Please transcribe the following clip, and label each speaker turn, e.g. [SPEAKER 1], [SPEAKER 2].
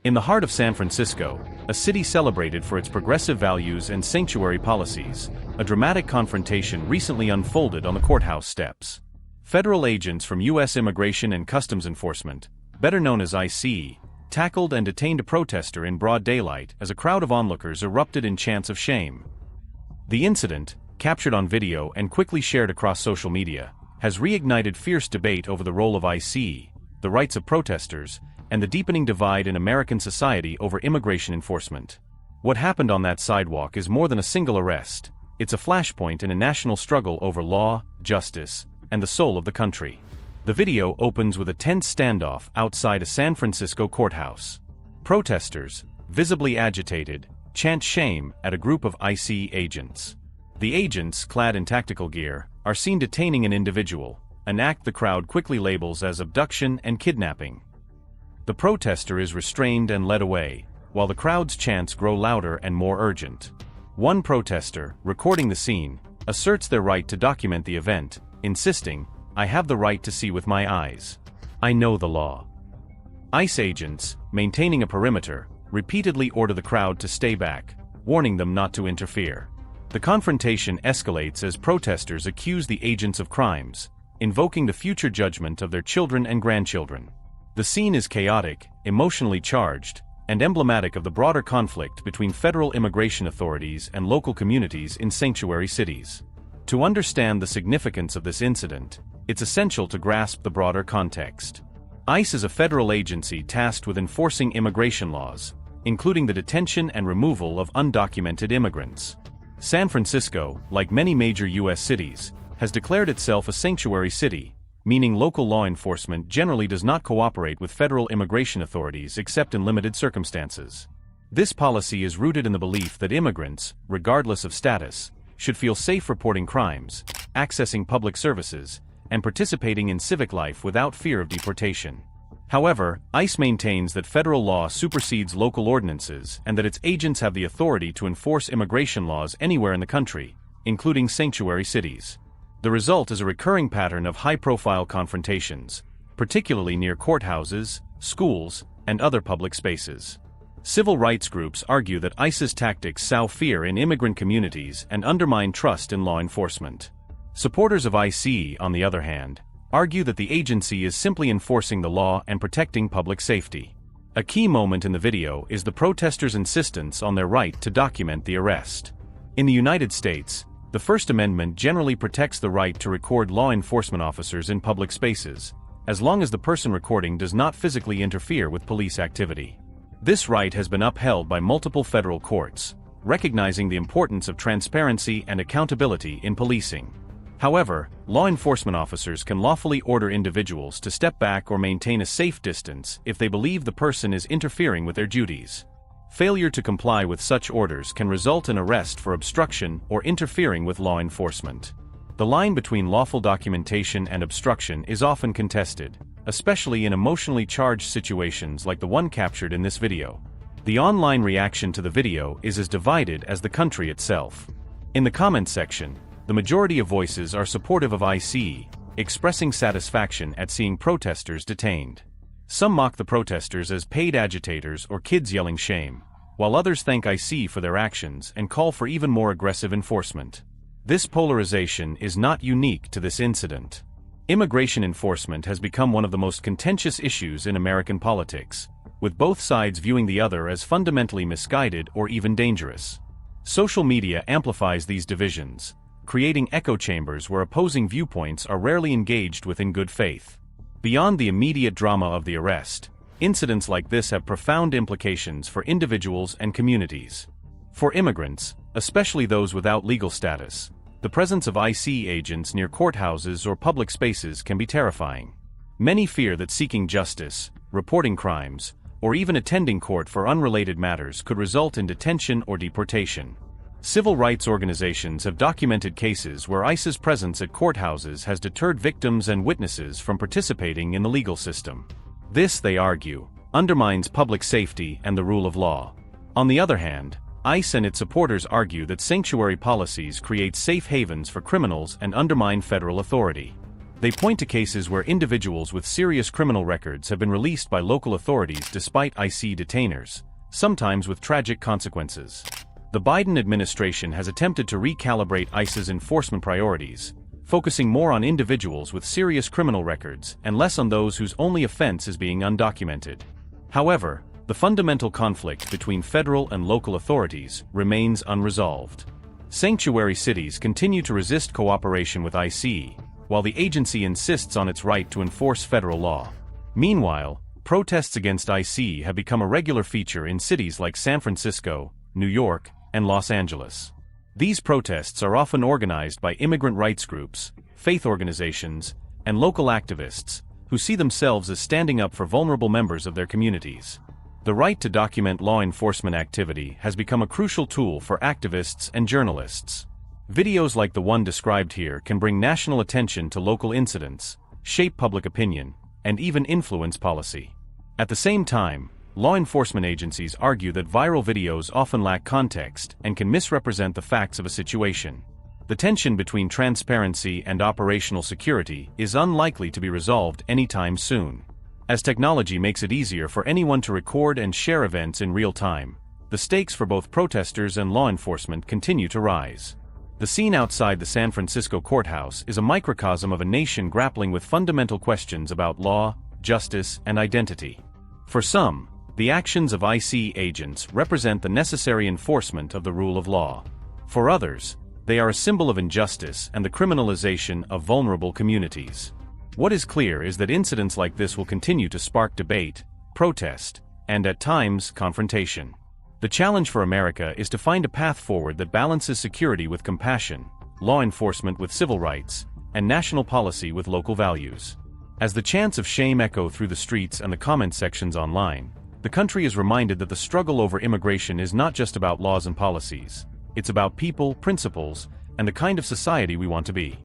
[SPEAKER 1] In the heart of San Francisco, a city celebrated for its progressive values and sanctuary policies, a dramatic confrontation recently unfolded on the courthouse steps. Federal agents from U.S. Immigration and Customs Enforcement, better known as ICE, tackled and detained a protester in broad daylight as a crowd of onlookers erupted in chants of shame. The incident, captured on video and quickly shared across social media, has reignited fierce debate over the role of ICE, the rights of protesters, and the deepening divide in American society over immigration enforcement. What happened on that sidewalk is more than a single arrest. It's a flashpoint in a national struggle over law, justice, and the soul of the country. The video opens with a tense standoff outside a San Francisco courthouse. Protesters, visibly agitated, chant shame at a group of ICE agents. The agents, clad in tactical gear, are seen detaining an individual, an act the crowd quickly labels as abduction and kidnapping. The protester is restrained and led away, while the crowd's chants grow louder and more urgent. One protester, recording the scene, asserts their right to document the event, insisting, "I have the right to see with my eyes. I know the law." ICE agents, maintaining a perimeter, repeatedly order the crowd to stay back, warning them not to interfere. The confrontation escalates as protesters accuse the agents of crimes, invoking the future judgment of their children and grandchildren. The scene is chaotic, emotionally charged, and emblematic of the broader conflict between federal immigration authorities and local communities in sanctuary cities. To understand the significance of this incident, it's essential to grasp the broader context. ICE is a federal agency tasked with enforcing immigration laws, including the detention and removal of undocumented immigrants. San Francisco, like many major U.S. cities, has declared itself a sanctuary city, meaning local law enforcement generally does not cooperate with federal immigration authorities except in limited circumstances. This policy is rooted in the belief that immigrants, regardless of status, should feel safe reporting crimes, accessing public services, and participating in civic life without fear of deportation. However, ICE maintains that federal law supersedes local ordinances and that its agents have the authority to enforce immigration laws anywhere in the country, including sanctuary cities. The result is a recurring pattern of high-profile confrontations, particularly near courthouses, schools, and other public spaces. Civil rights groups argue that ICE's tactics sow fear in immigrant communities and undermine trust in law enforcement. Supporters of ICE, on the other hand, argue that the agency is simply enforcing the law and protecting public safety. A key moment in the video is the protesters' insistence on their right to document the arrest. In the United States, the First Amendment generally protects the right to record law enforcement officers in public spaces, as long as the person recording does not physically interfere with police activity. This right has been upheld by multiple federal courts, recognizing the importance of transparency and accountability in policing. However, law enforcement officers can lawfully order individuals to step back or maintain a safe distance if they believe the person is interfering with their duties. Failure to comply with such orders can result in arrest for obstruction or interfering with law enforcement. The line between lawful documentation and obstruction is often contested, especially in emotionally charged situations like the one captured in this video. The online reaction to the video is as divided as the country itself. In the comments section, the majority of voices are supportive of ICE, expressing satisfaction at seeing protesters detained. Some mock the protesters as paid agitators or kids yelling shame, while others thank ICE for their actions and call for even more aggressive enforcement. This polarization is not unique to this incident. Immigration enforcement has become one of the most contentious issues in American politics, with both sides viewing the other as fundamentally misguided or even dangerous. Social media amplifies these divisions, creating echo chambers where opposing viewpoints are rarely engaged with in good faith. Beyond the immediate drama of the arrest, incidents like this have profound implications for individuals and communities. For immigrants, especially those without legal status, the presence of ICE agents near courthouses or public spaces can be terrifying. Many fear that seeking justice, reporting crimes, or even attending court for unrelated matters could result in detention or deportation. Civil rights organizations have documented cases where ICE's presence at courthouses has deterred victims and witnesses from participating in the legal system. This, they argue, undermines public safety and the rule of law. On the other hand, ICE and its supporters argue that sanctuary policies create safe havens for criminals and undermine federal authority. They point to cases where individuals with serious criminal records have been released by local authorities despite ICE detainers, sometimes with tragic consequences. The Biden administration has attempted to recalibrate ICE's enforcement priorities, focusing more on individuals with serious criminal records and less on those whose only offense is being undocumented. However, the fundamental conflict between federal and local authorities remains unresolved. Sanctuary cities continue to resist cooperation with ICE, while the agency insists on its right to enforce federal law. Meanwhile, protests against ICE have become a regular feature in cities like San Francisco, New York, and Los Angeles. These protests are often organized by immigrant rights groups, faith organizations, and local activists, who see themselves as standing up for vulnerable members of their communities. The right to document law enforcement activity has become a crucial tool for activists and journalists. Videos like the one described here can bring national attention to local incidents, shape public opinion, and even influence policy. At the same time, law enforcement agencies argue that viral videos often lack context and can misrepresent the facts of a situation. The tension between transparency and operational security is unlikely to be resolved anytime soon. As technology makes it easier for anyone to record and share events in real time, the stakes for both protesters and law enforcement continue to rise. The scene outside the San Francisco courthouse is a microcosm of a nation grappling with fundamental questions about law, justice, and identity. For some, the actions of ICE agents represent the necessary enforcement of the rule of law. For others, they are a symbol of injustice and the criminalization of vulnerable communities. What is clear is that incidents like this will continue to spark debate, protest, and at times, confrontation. The challenge for America is to find a path forward that balances security with compassion, law enforcement with civil rights, and national policy with local values. As the chants of shame echo through the streets and the comment sections online, the country is reminded that the struggle over immigration is not just about laws and policies. It's about people, principles, and the kind of society we want to be.